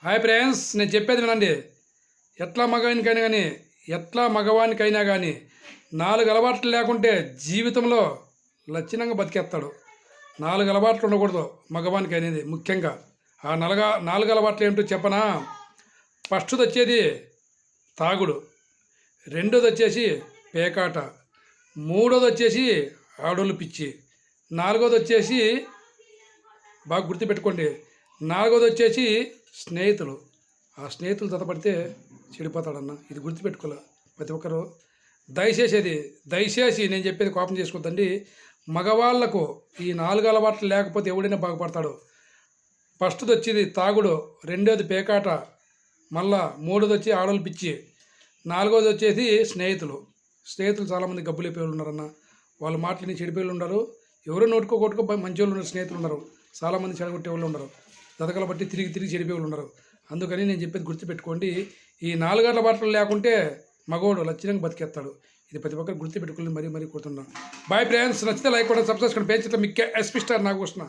Hi friends, నేను చెప్పేది వినండి. ఎట్లా మగవానికైనా కానీ 4 అలవాట్లు లేకుంటే జీవితంలో లక్షణంగా బతికేస్తాడు. 4 అలవాట్లు ఉండకూడదు మగవానికి అనేది ముఖ్యంగా. ఆ 4 అలవాట్లు ఏంటో చెప్పనా? ఫస్ట్ది వచ్చేది తాగుడు, రెండోది వచ్చేసి పేకాట, మూడోది వచ్చేసి ఆడోళ్ళు పిచ్చి, నాలుగోది వచ్చేసి బాగా గుర్తుపెట్టుకోండి, నాలుగోది వచ్చేసి స్నేహితులు. ఆ స్నేహితులు జతపడితే చెడిపోతాడన్న. ఇది గుర్తుపెట్టుకోలే ప్రతి ఒక్కరు. దయచేసి నేను చెప్పేది కోపం చేసుకోవద్దండి. మగవాళ్లకు ఈ 4 అలవాట్లు లేకపోతే ఎవడైనా బాగుపడతాడు. ఫస్ట్ది వచ్చేది తాగుడు, రెండోది పేకాట, మళ్ళా మూడోది వచ్చి ఆడోళ్ళు పిచ్చి, నాలుగోది వచ్చేసి స్నేహితులు చాలామంది గబ్బులైపోయి ఉన్నారన్న. వాళ్ళ మాటలని చెడిపోయి ఉన్నారు. ఎవరో నోటుకోకొట్టుకో మంచి వాళ్ళు ఉన్నారు, స్నేహితులు ఉన్నారు. చాలామంది చెడగొట్టే వాళ్ళు ఉన్నారు. జతకల బట్టి తిరిగి చెడిపోయి వాళ్ళు ఉన్నారు. అందుకని నేను చెప్పేది గుర్తుపెట్టుకోండి. ఈ 4 అలవాట్లు లేకుంటే మగవాడు లక్షణంగా బతికేస్తాడు. ఇది ప్రతి ఒక్కరు గుర్తుపెట్టుకుని మరీ కోరుతున్నాను. బాయ్ ఫ్రెండ్స్, నచ్చితే లైక్ కూడా సబ్స్క్రైబ్ చేసుకోండి. పేజ్ మీకు ఎస్పీ స్టార్ నాగభూషణ.